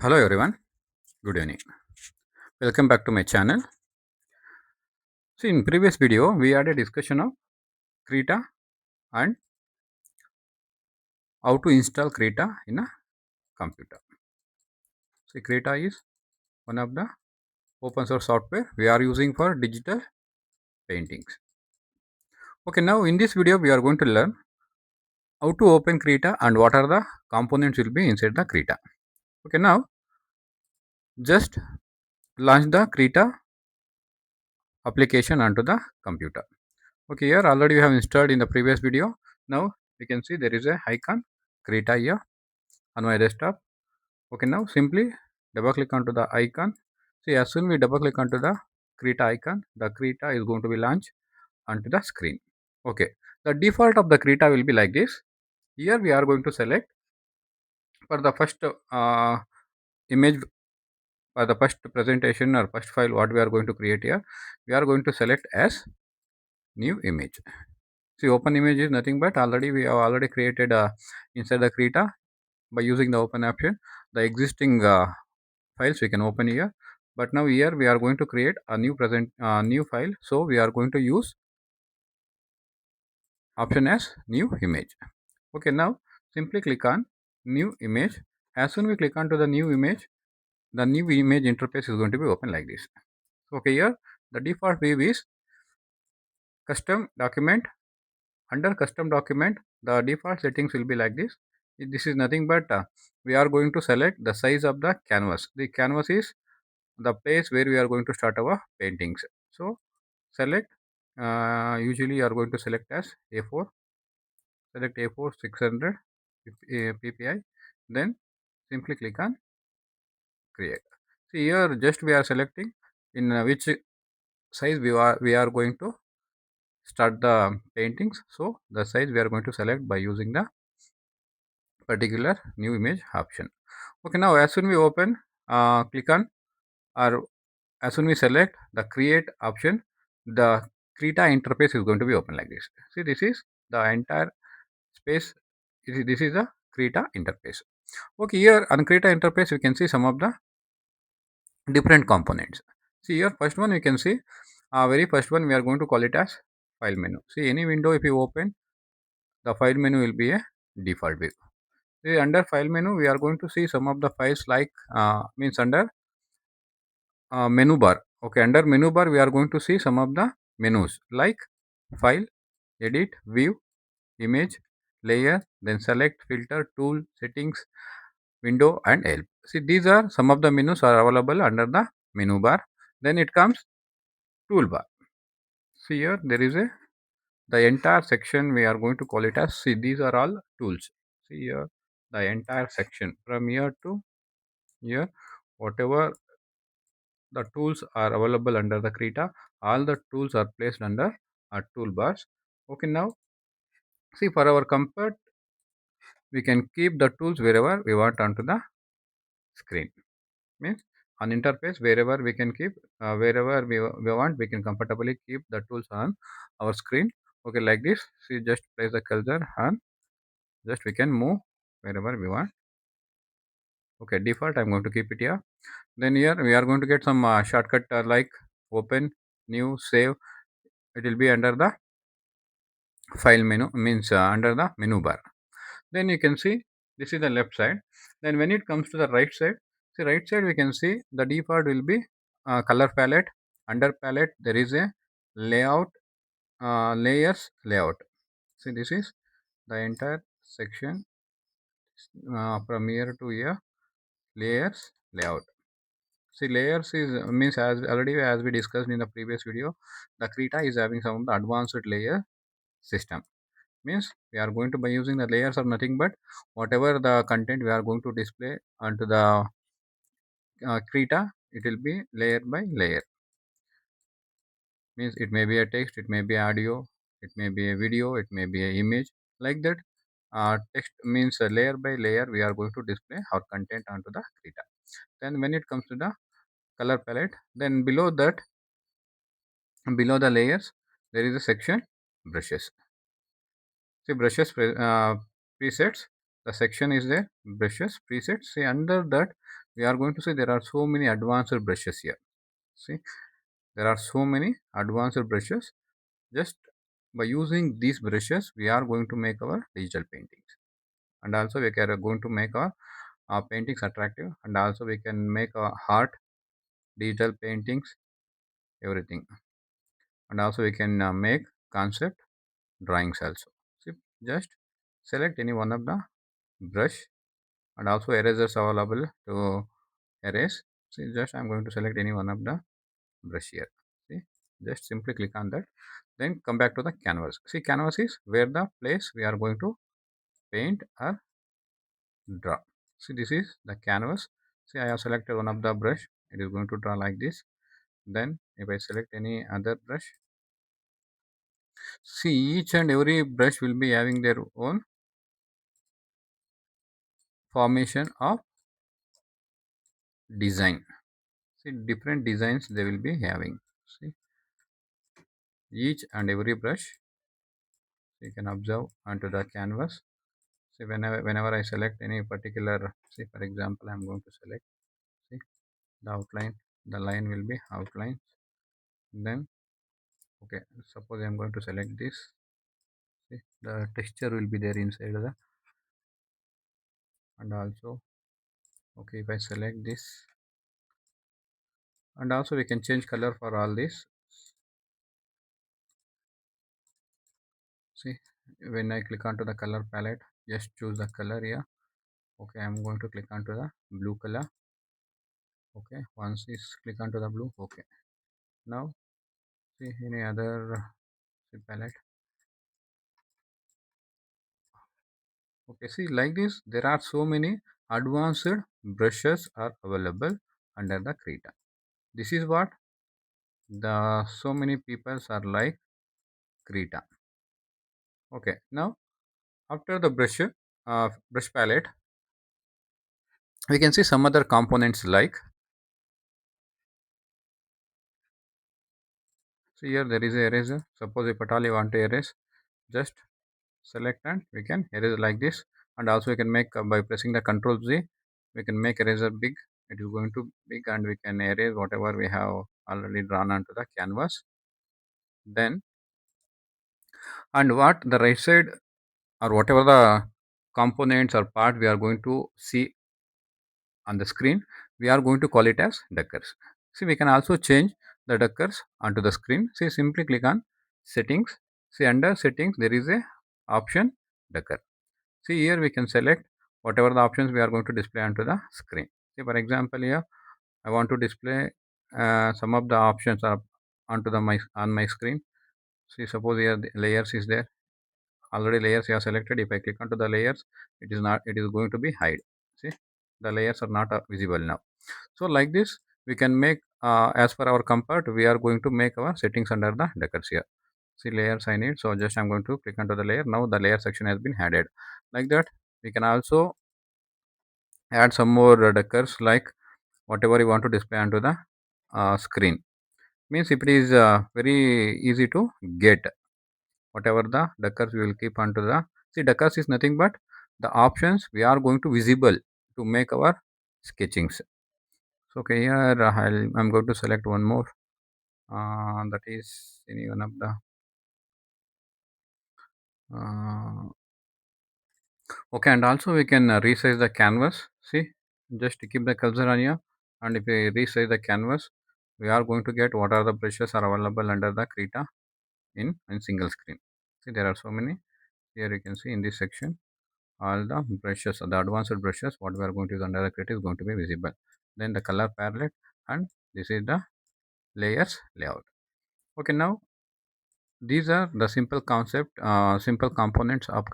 Hello everyone, good evening. Welcome back to my channel. So in previous video we had a discussion of Krita and how to install Krita in a computer. So Krita is one of the open source software we are using for digital paintings. Okay, now in this video we are going to learn how to open Krita and what are the components will be inside the Krita. Okay, now just launch the Krita application onto the computer. Okay, here already we have installed in the previous video. Now you can see there is a icon Krita here on my desktop. Okay, now simply double click onto the icon. See, as soon we double click onto the Krita icon, the Krita is going to be launched onto the screen. Okay, the default of the Krita will be like this. Here we are going to select for the first image, for the first presentation or first file what we are going to create here. We are going to select as new image. See, open image is nothing but already we have already created inside the Krita by using the open option. The existing files we can open here, but now here we are going to create a new file, so we are going to use option as new image. Okay, now simply click on new image. As soon we click on to the new image, the new image interface is going to be open like this. Okay, here the default view is custom document. Under custom document, the default settings will be like this. This is nothing but we are going to select the size of the canvas. The canvas is the place where we are going to start our paintings. So select, usually you are going to select as A4. Select A4 600 ppi, then simply click on create. See, here just we are selecting in which size we are going to start the paintings. So the size we are going to select by using the particular new image option. Okay, now as soon we open, click on, or as soon we select the create option, the Krita interface is going to be open like this. See, this is the entire space. This is the Krita interface. Okay, here on Krita interface we can see some of the different components. See, here first one we can see, very first one we are going to call it as file menu. See, any window if you open, the file menu will be a default view. See, under file menu we are going to see some of the files like means under menu bar. Okay, under menu bar we are going to see some of the menus like file, edit, view, image, layer, then select, filter, tool, settings, window and help. See, these are some of the menus are available under the menu bar. Then it comes toolbar. See, here there is a the entire section we are going to call it as, see, these are all tools. See, here the entire section from here to here, whatever the tools are available under the Krita, all the tools are placed under toolbars. Okay, now see, for our comfort we can keep the tools wherever we want onto the screen. Means on interface wherever we can keep, wherever we want we can comfortably keep the tools on our screen. Okay, like this. See, just place the cursor and just we can move wherever we want. Okay, default I'm going to keep it here. Then here we are going to get some shortcut like open, new, save. It will be under the file menu, means under the menu bar. Then you can see this is the left side. Then when it comes to the right side, see, right side we can see the default will be color palette. Under palette there is a layout, layers layout. See, this is the entire section from here to here, layers layout. See, layers is means, as already as we discussed in the previous video, the Krita is having some of the advanced layer system. Means we are going to by using the layers or nothing but whatever the content we are going to display onto the Krita, it will be layer by layer. Means it may be a text, it may be audio, it may be a video, it may be a image, like that. Text means layer by layer we are going to display our content onto the Krita. Then when it comes to the color palette, then below that, below the layers there is a section brushes. See, brushes presets, the section is there, brushes presets. See, under that we are going to see there are so many advanced brushes here. See, there are so many advanced brushes. Just by using these brushes, we are going to make our digital paintings, and also we are going to make our paintings attractive, and also we can make a art, digital paintings, everything, and also we can make concept drawings also. See, just select any one of the brush, and also erasers available to erase. See, just I'm going to select any one of the brush here. See, just simply click on that, then come back to the canvas. See, canvas is where the place we are going to paint or draw. See, this is the canvas. See, I have selected one of the brush, it is going to draw like this. Then if I select any other brush, see, each and every brush will be having their own formation of design. See, different designs they will be having. See, each and every brush you can observe onto the canvas. See, whenever I select any particular, see, for example, I'm going to select, see, the outline, the line will be outline. Then okay, suppose I'm going to select this. See, the texture will be there inside the, and also okay, if I select this, and also we can change color for all this. See, when I click onto the color palette, just choose the color here. Okay, I'm going to click onto the blue color. Okay, once is click onto the blue. Okay, now see any other, see, palette. Okay, see, like this there are so many advanced brushes are available under the Krita. This is what the so many people are like Krita. Okay, now after the brush palette, we can see some other components like, see, here there is a eraser. Suppose if at all you want to erase, just select and we can erase like this. And also we can make by pressing the Ctrl Z, we can make eraser big. It is going to big, and we can erase whatever we have already drawn onto the canvas. Then, and what the right side or whatever the components or part we are going to see on the screen, we are going to call it as deckers. See, we can also change the deckers onto the screen. See, simply click on settings. See, under settings there is a option decker. See, here we can select whatever the options we are going to display onto the screen. See, for example, here I want to display some of the options are onto the my on my screen. See, suppose here the layers is there. Already layers you have selected. If I click onto the layers, it is not, it is going to be hide. See, the layers are not visible now. So like this we can make as per our comfort, we are going to make our settings under the deckers here. See, layers I need, so just I'm going to click onto the layer. Now the layer section has been added. Like that we can also add some more deckers, like whatever you want to display onto the screen. Means if it is very easy to get whatever the deckers we will keep onto the, see, deckers is nothing but the options we are going to visible to make our sketchings. So okay, here I'm going to select one more, that is any one of the uh, okay, and also we can resize the canvas. See, just keep the cursor on here, and if we resize the canvas, we are going to get what are the brushes are available under the Krita in single screen. See, there are so many. Here you can see in this section all the brushes, the advanced brushes what we are going to use under the Krita is going to be visible. Then the color palette, and this is the layers layout. Okay, now these are the simple concept, simple components of